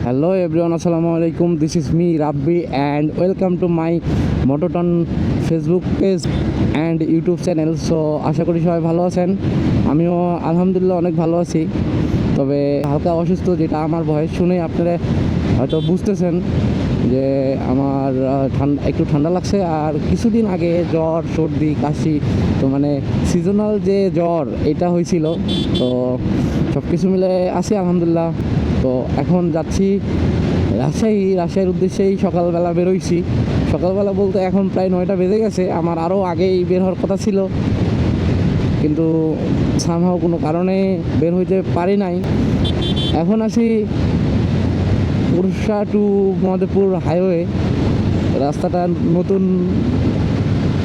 Hello everyone, assalamu alaikum. This is me Rabbi and welcome to my Mototon Facebook page and YouTube channel. So আশা করি সবাই ভালো আছেন। আমিও আলহামদুলিল্লাহ অনেক ভালো আছি। তবে হালকা অসুস্থ, যেটা আমার ভয়েস শুনে আপনারা হয়তো বুঝতেছেন যে আমার একটু ঠান্ডা লাগছে, আর কিছুদিন আগে জ্বর সর্দি কাশি, তো মানে সিজনাল যে জ্বর এটা হয়েছিল। তো সব কিছু মিলে আছি আলহামদুলিল্লাহ। তো এখন যাচ্ছি রাজশাহীর উদ্দেশ্যেই। সকালবেলা বেরোইছি, সকালবেলা বলতে এখন প্রায় 9টা বেজে গেছে। আমার আরও আগেই বের হওয়ার কথা ছিল, কিন্তু সামহাও কোনো কারণে বের হইতে পারি নাই। এখন আছি উড়িষ্যা টু মধুপুর হাইওয়ে। রাস্তাটা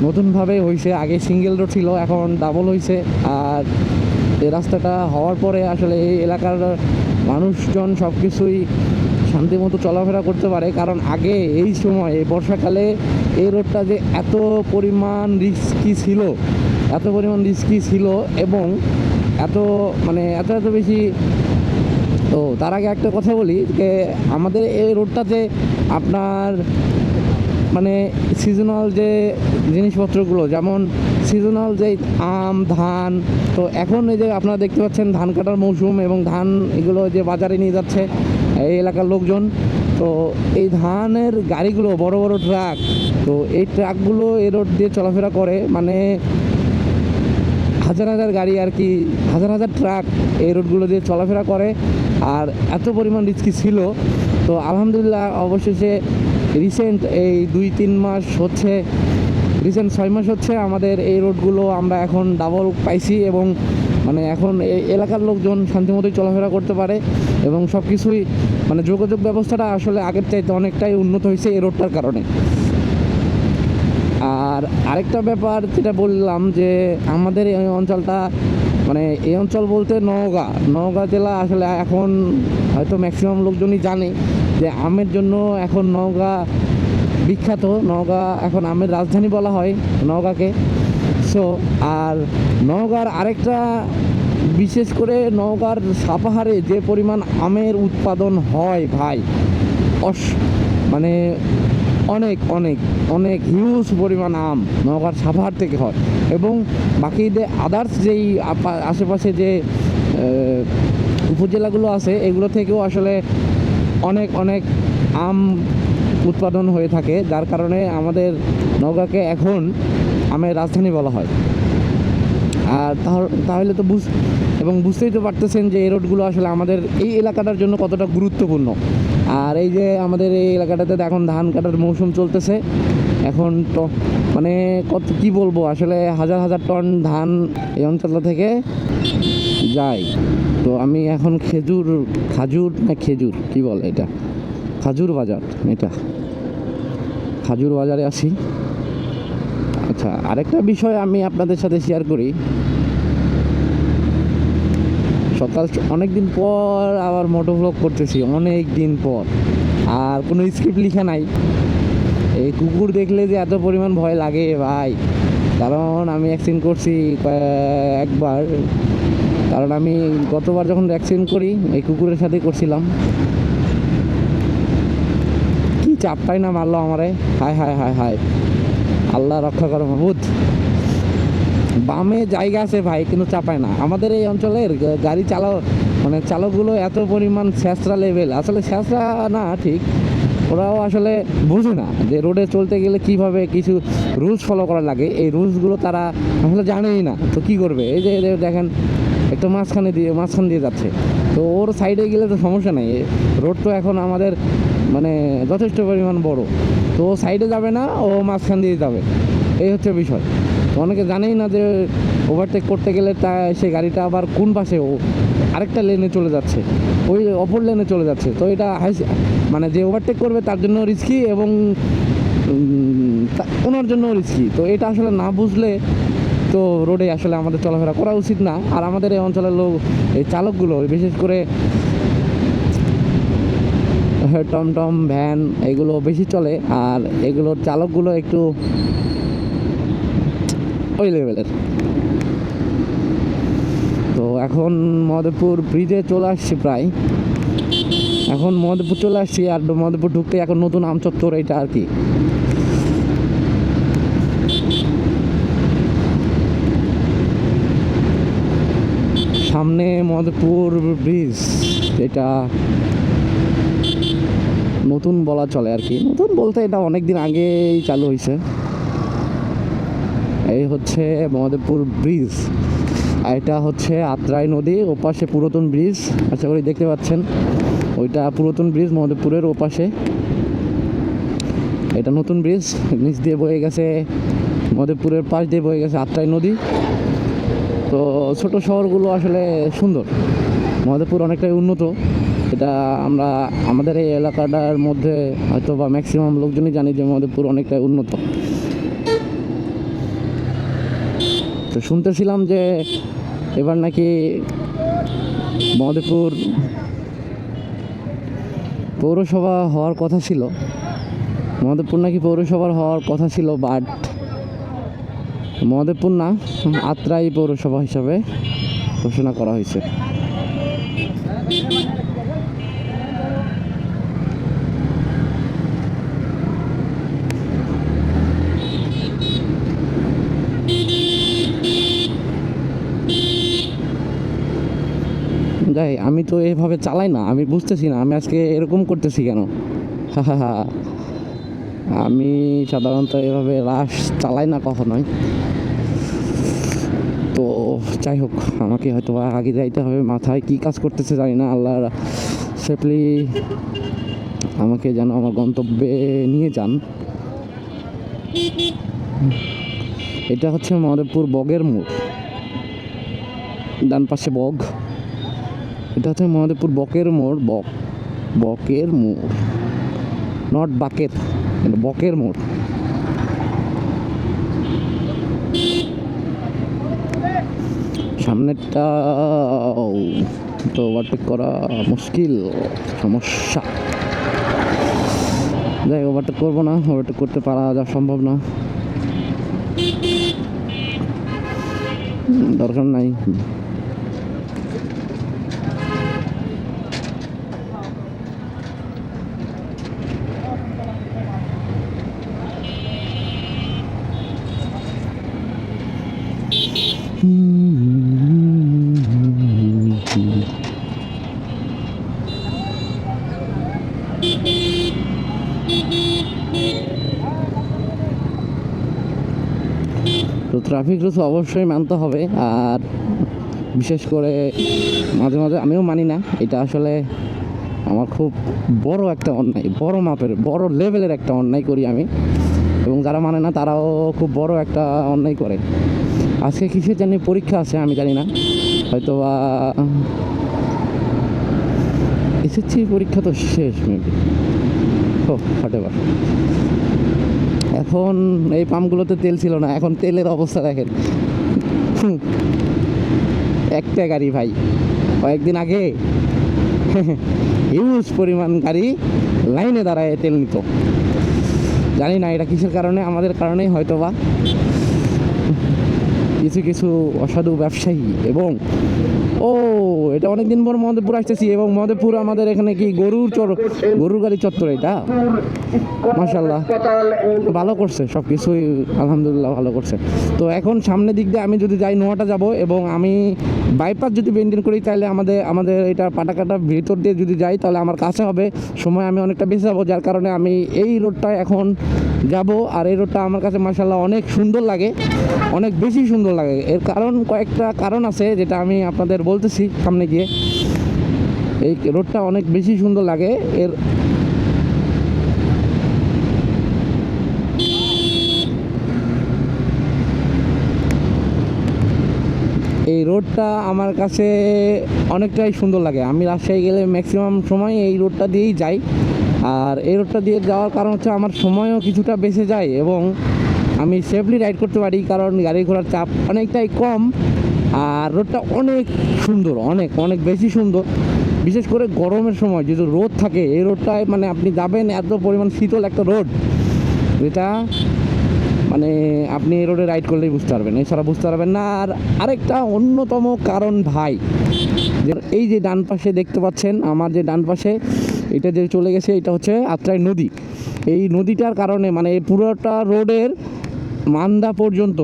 নতুনভাবে হয়েছে, আগে সিঙ্গেল রোড ছিল, এখন ডাবল হয়েছে। আর এই রাস্তাটা হওয়ার পরে আসলে এই এলাকার মানুষজন সব কিছুই শান্তিমতো চলাফেরা করতে পারে। কারণ আগে এই সময় বর্ষাকালে এই রোডটা যে এত পরিমাণ রিস্কি ছিল এবং এত বেশি। তো তার আগে একটা কথা বলি যে আমাদের এই রোডটাতে আপনার সিজনাল যে জিনিসপত্রগুলো, যেমন সিজনাল যে আম ধান, তো এখন এই যে আপনারা দেখতে পাচ্ছেন ধান কাটার মৌসুম, এবং ধান এগুলো যে বাজারে নিয়ে যাচ্ছে এই এলাকার লোকজন। তো এই ধানের গাড়িগুলো বড় বড় ট্রাক, তো এই ট্রাকগুলো এই রোড দিয়ে চলাফেরা করে, হাজার গাড়ি আর কি, হাজার ট্রাক এই রোডগুলো দিয়ে চলাফেরা করে। আর এত পরিমাণ রিস্কি ছিল। তো আলহামদুলিল্লাহ অবশেষে রিসেন্ট এই 2-3 মাস হচ্ছে, রিসেন্ট 6 মাস হচ্ছে আমাদের এই রোডগুলো আমরা এখন ডাবল পাইছি, এবং এখন এই এলাকার লোকজন শান্তিমতোই চলাফেরা করতে পারে, এবং সব কিছুই যোগাযোগ ব্যবস্থাটা আসলে আগের চাইতে অনেকটাই উন্নত হয়েছে এই রোডটার কারণে। আর আরেকটা ব্যাপার যেটা বললাম, যে আমাদের এই অঞ্চলটা এই অঞ্চল বলতে নওগাঁ জেলা আসলে এখন হয়তো ম্যাক্সিমাম লোকজনই জানে যে আমের জন্য এখন নওগাঁ বিখ্যাত। নওগাঁ এখন আমের রাজধানী বলা হয় নওগাঁকে। সো আর নওগাঁর আরেকটা, বিশেষ করে নওগাঁর সাপাহারে যে পরিমাণ আমের উৎপাদন হয় ভাই, অনেক অনেক অনেক হিউজ পরিমাণ আম নওগাঁর সাপাহার থেকে হয়, এবং বাকি যে আদার্স যেই আশেপাশে যে উপজেলাগুলো আছে এগুলো থেকেও আসলে অনেক আম উৎপাদন হয়ে থাকে, যার কারণে আমাদের নওগাঁকে এখন আমের রাজধানী বলা হয়। আর তাহলে তো বুঝতেই তো পারতেছেন যে এই রোডগুলো আসলে আমাদের এই এলাকাটার জন্য কতটা গুরুত্বপূর্ণ। আর এই যে আমাদের এই এলাকাটাতে এখন ধান কাটার মৌসুম চলতেছে, এখন তো কী বলবো, আসলে হাজার টন ধান এই অঞ্চলটা থেকে যায়। তো আমি এখন খাজুর বাজারে আছি। আচ্ছা, আরেকটা বিষয় আমি আপনাদের সাথে শেয়ার করি। অনেক দিন পর আবার মোটো ভ্লগ করতেছি, অনেক দিন পর, আর কোনো স্ক্রিপ্ট লেখা নাই। এই কুকুর দেখলে যে এত পরিমাণ ভয় লাগে ভাই, কারণ আমি অ্যাক্সিডেন্ট করছি একবার। কারণ আমি গতবার যখন অ্যাক্সিডেন্ট করি এই কুকুরের সাথেই করছিলাম। কি চাপটাই না মারলো আমারে, হায় আল্লাহ রক্ষা করো মাহবুদ। বামে জায়গা আছে ভাই, কিন্তু চাপায় না। আমাদের এই অঞ্চলের গাড়ি চালকগুলো এত পরিমাণ স্যাঁচরা লেভেল, আসলে স্যাঁচরা না ঠিক, ওরাও আসলে বোঝে না যে রোডে চলতে গেলে কিভাবে কিছু রুলস ফলো করা লাগে। এই রুলসগুলো তারা আসলে জানেই না, তো কি করবে। এই যে দেখেন একটু মাঝখান দিয়ে যাচ্ছে, তো ওর সাইডে গেলে তো সমস্যা নেই। রোড তো এখন আমাদের যথেষ্ট পরিমাণ বড়, তো ও সাইডে যাবে না, ও মাঝখান দিয়ে যাবে, এই হচ্ছে বিষয়। তো অনেকে জানেই না যে ওভারটেক করতে গেলে সেই গাড়িটা আবার কোন পাশে আরেকটা লেনে চলে যাচ্ছে, ওই অপর লেনে চলে যাচ্ছে। তো এটা যে ওভারটেক করবে তার জন্য রিস্কি, এবং ওনার জন্য রিস্কি। তো এটা আসলে না বুঝলে তো রোডে আসলে আমাদের চলাফেরা করা উচিত না। আর আমাদের এই অঞ্চলের এই চালকগুলো বিশেষ করে টমটম ভ্যান এগুলো বেশি চলে, আর এগুলোর চালকগুলো একটু ওই লেভেলের। তো এখন মধুপুর ব্রিজে চলে আসছি প্রায়। এখন মহাদেবপুর চলে আসছি, আর মহাদেবপুর ঢুকতে এখন নতুন আমচত্বর এটা আর কি। সামনে মহাদেবপুর ব্রিজ, এটা নতুন বলা চলে আর কি। নতুন বলতে এটা অনেক দিন আগেই চালু হয়েছে। এই হচ্ছে মহাদেবপুর ব্রিজ, আর এটা হচ্ছে আত্রাই নদী, ওপাশে পুরাতন ব্রিজ, আশা করি দেখতে পাচ্ছেন। ওইটা পুরাতন ব্রিজ মহাদেবপুরের ওপাশে, এটা নতুন ব্রিজ। নিচ দিয়ে বয়ে গেছে মহাদেবপুরের পাশ দিয়ে বয়ে গেছে আত্রাই নদী। তো ছোট শহরগুলো আসলে সুন্দর, মহাদেবপুর অনেকটাই উন্নত। এটা আমরা আমাদের এই এলাকাটার মধ্যে হয়তো বা ম্যাক্সিমাম লোকজনই জানি যে মহাদেবপুর অনেকটাই উন্নত। তো শুনতেছিলাম যে এবার নাকি মহাদেবপুর পৌরসভা হওয়ার কথা ছিল, মহাদেবপুর নাকি পৌরসভার হওয়ার কথা ছিল, বাট মহাদেবপুর না, আত্রাই পৌরসভা হিসাবে ঘোষণা করা হয়েছে। যাই, আমি তো এভাবে চালাই না, আমি বুঝতেছি না আমি আজকে এরকম করতেছি কেন। আমি সাধারণত এভাবে রাশ চালাই না কখনোই। তো যাই হোক, আমাকে হয়তো আগে যাইতে হবে, মাথায় কী কাজ করতেছে জানি না। আল্লাহ সেফলি আমাকে যেন আমার গন্তব্যে নিয়ে যান। এটা হচ্ছে মহাদেবপুর বগের মোড়, ডান পাশে বগ। এটা হচ্ছে মহাদেবপুর বকের মোড়, বকের মোড়, নট বাকের, বকের মোড়। সামনেরটা তো ওভারটেক করা মুশকিল, সমস্যা। যাই, ওভারটেক করবো না, ওভারটেক করতে পারা যা সম্ভব না, দরকার নাই। তো ট্রাফিক রুলস অবশ্যই মানতে হবে, আর বিশেষ করে মাঝে মাঝে আমিও মানি না। এটা আসলে আমার খুব বড় একটা অন্যায়, বড় মাপের, বড় লেভেলের একটা অন্যায় করি আমি, এবং যারা মানে না তারাও খুব বড় একটা অন্যায় করে। আজকে কিসের জানি পরীক্ষা আছে আমি জানি না, হয়তো বা এসএসসি পরীক্ষা তো শেষ মেবি, ও হোয়াটএভার। এখন এই পাম্পগুলোতে তেল ছিল না, এখন তেলের অবস্থা দেখেন। একটা গাড়ি ভাই কয়েকদিন আগে হিউজ পরিমাণ গাড়ি লাইনে দাঁড়ায় তেল নিত, জানি না এটা কিসের কারণে, আমাদের কারণেই হয়তো বা। কিছু কিছু অসাধু ব্যবসায়ী, এবং এটা অনেকদিন পর মহাদেবপুর আসতেছি, এবং মহাদেবপুর আমাদের এখানে কি গরুর গাড়ি চত্বর, এটা মাশাআল্লাহ ভালো করছে সব কিছুই, আলহামদুলিল্লাহ ভালো করছে। তো এখন সামনের দিক দিয়ে আমি যদি যাই নোয়াটা যাব, এবং আমি বাইপাস যদি মেনটেন করি তাহলে আমাদের এটা পাটাকাটা ভিতর দিয়ে যদি যাই তাহলে আমার কাছে হবে, সময় আমি অনেকটা বেঁচে যাবো, যার কারণে আমি এই রোডটায় এখন যাব। আর এই রোডটা আমার কাছে মাশাআল্লাহ অনেক সুন্দর লাগে, অনেক বেশি সুন্দর লাগে। এর কারণ কয়েকটা কারণ আছে, যেটা আমি আপনাদের বলতেছি সামনে গিয়ে। এই রোডটা অনেক বেশি সুন্দর লাগে, এই রোডটা আমার কাছে অনেকটাই সুন্দর লাগে। আমি রাজশাহী গেলে ম্যাক্সিমাম সময় এই রোডটা দিয়েই যাই, আর এই রোডটা দিয়ে যাওয়ার কারণ হচ্ছে আমার সময়ও কিছুটা বেঁচে যায়, এবং আমি সেফলি রাইড করতে পারি, কারণ গাড়ি ঘোড়ার চাপ অনেকটাই কম। আর রোডটা অনেক সুন্দর, অনেক অনেক বেশি সুন্দর, বিশেষ করে গরমের সময় যদি রোদ থাকে এই রোডটায়, মানে আপনি যাবেন এত পরিমাণ শীতল একটা রোড, যেটা মানে আপনি এই রোডে রাইড করলেই বুঝতে পারবেন, এছাড়া বুঝতে পারবেন না। আর আরেকটা অন্যতম কারণ ভাই, যে এই যে ডান পাশে দেখতে পাচ্ছেন, আমার যে ডান পাশে এটা যে চলে গেছে এটা হচ্ছে আত্রাই নদী। এই নদীটার কারণে মানে এই পুরোটা রোডের মান্দা পর্যন্ত,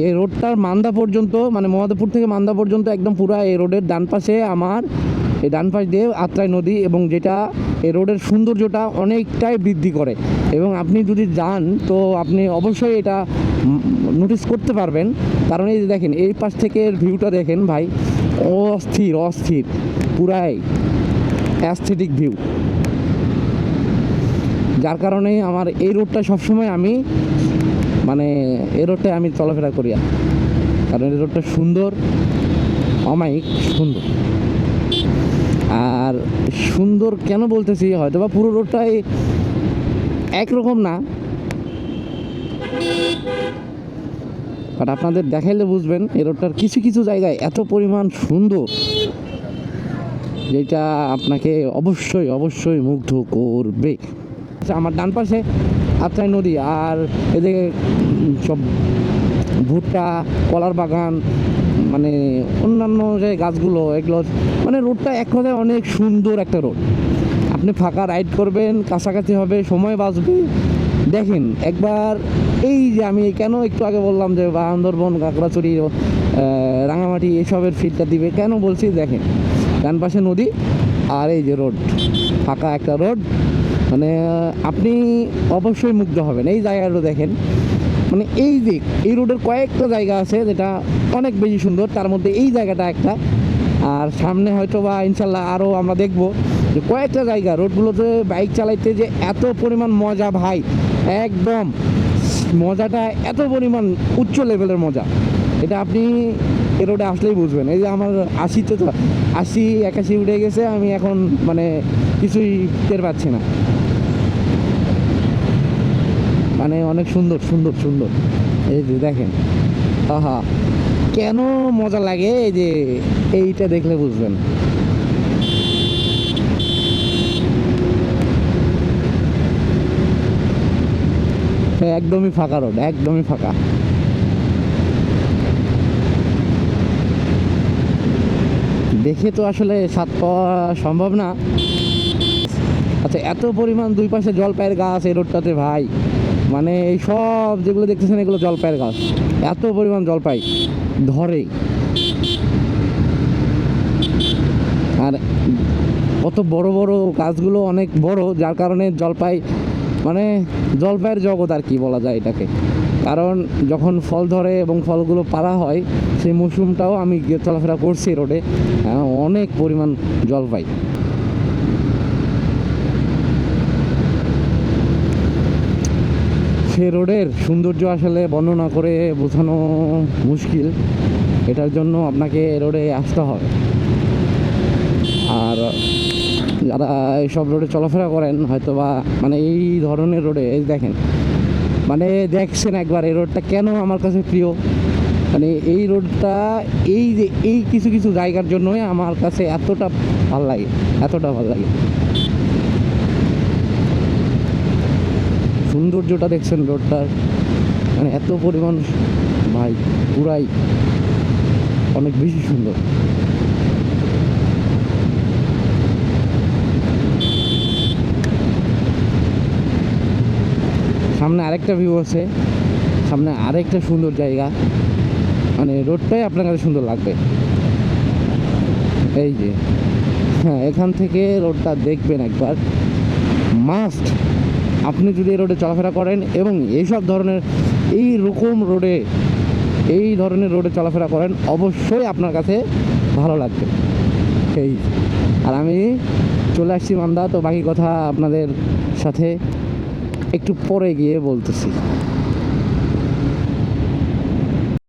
এই রোডটার মান্দা পর্যন্ত মানে মহাদেবপুর থেকে মান্দা পর্যন্ত একদম পুরো এই রোডের ডান পাশে আমার এই ডান পাশ দিয়ে আত্রাই নদী, এবং যেটা এই রোডের সৌন্দর্যটা অনেকটাই বৃদ্ধি করে। এবং আপনি যদি যান তো আপনি অবশ্যই এটা নোটিস করতে পারবেন, কারণ এই যে দেখেন এই পাশ থেকে ভিউটা দেখেন ভাই, অস্থির অস্থির, পুরাই অ্যাস্থেটিক ভিউ। যার কারণে আমার এই রোডটা সবসময় আমি মানে এই রোডটায় আমি চলাফেরা করি, কারণ এই রোডটা সুন্দর, অমায়িক সুন্দর। আর সুন্দর কেন বলতেছি, হয়তো বা পুরো রোডটাই একরকম না, বাট আপনাদের দেখাইলে বুঝবেন এই রোডটার কিছু কিছু জায়গায় এত পরিমাণ সুন্দর যেটা আপনাকে অবশ্যই অবশ্যই মুগ্ধ করবে। আচ্ছা, আমার ডান পাশে আত্রাই নদী, আর এদিকে সব ভুট্টা, কলার বাগান, মানে অন্যান্য যে গাছগুলো, এগুলো মানে রোডটা এক কথায় অনেক সুন্দর একটা রোড। আপনি ফাঁকা রাইড করবেন, কাছাকাছি হবে, সময় বাঁচবে। দেখেন একবার, এই যে আমি কেন একটু আগে বললাম যে বান্দরবন, কাকড়াছড়ি, রাঙামাটি এসবের ফিল্ডটা দিবে, কেন বলছি দেখেন ডান পাশে নদী আর এই যে রোড, ফাঁকা একটা রোড, মানে আপনি অবশ্যই মুগ্ধ হবেন। এই জায়গাটা দেখেন, মানে এই দিক এই রোডের কয়েকটা জায়গা আছে যেটা অনেক বেশি সুন্দর, তার মধ্যে এই জায়গাটা একটা। আর সামনে হয়তো বা ইনশাল্লাহ আরও আমরা দেখবো যে কয়েকটা জায়গা রোডগুলোতে বাইক চালাইতে যে এত পরিমাণ মজা ভাই, একদম মজাটা এত পরিমাণ উচ্চ লেভেলের মজা, এটা আপনি এ রোডে আসলেই বুঝবেন। এই যে আমার 80 81 উঠে গেছে, আমি এখন মানে কিছুই টের পাচ্ছি না, মানে অনেক সুন্দর সুন্দর সুন্দর। এই যে দেখেন, আহা কেন মজা লাগে, এই যে এইটা দেখলে বুঝবেন। একদমই ফাঁকা রোড, একদমই ফাঁকা। দেখে তো আসলে স্বাদ পাওয়া সম্ভব না। আচ্ছা, এত পরিমাণ দুই পাশে জলপাইয়ের গাছ এই রোডটাতে ভাই, মানে এই সব যেগুলো দেখতেছেন এগুলো জলপাইয়ের গাছ, এত পরিমাণ জলপাই ধরে। আর কত বড় বড় গাছগুলো, অনেক বড়, যার কারণে জলপাই মানে জলপাইয়ের জগৎ আর কি বলা যায় এটাকে। কারণ যখন ফল ধরে এবং ফলগুলো পাড়া হয়, সেই মৌসুমটাও আমি চলাফেরা করছি রোডে, অনেক পরিমাণ জলপাই। সে রোডের সৌন্দর্য আসলে বর্ণনা করে বোঝানো মুশকিল, এটার জন্য আপনাকে রোডে আসতে হবে। আর যারা এইসব রোডে চলাফেরা করেন হয়তো বা মানে এই ধরনের রোডে, এই দেখেন মানে দেখছেন একবার এই রোডটা কেন আমার কাছে প্রিয়, মানে এই রোডটা এই যে এই কিছু কিছু জায়গার জন্যই আমার কাছে এতটা ভাল লাগে, এতটা ভাল লাগে। সৌন্দর্যটা দেখছেন রোডটার, মানে এত পরিমাণ ভাই, পুরাই অনেক বেশি সুন্দর। সামনে আরেকটা ভিউ আছে, সামনে আরেকটা সুন্দর জায়গা, মানে রোডটাই আপনার কাছে সুন্দর লাগবে। এই যে হ্যাঁ, এখান থেকে রোডটা দেখবেন একবার, মাস্ট। আপনি যদি এই রোডে চলাফেরা করেন এবং এইসব ধরনের এই ধরনের রোডে চলাফেরা করেন, অবশ্যই আপনার কাছে ভালো লাগবে। এই আর আমি চলে আসছি মান্দা, তো বাকি কথা আপনাদের সাথে একটু পরে গিয়ে বলতেছি।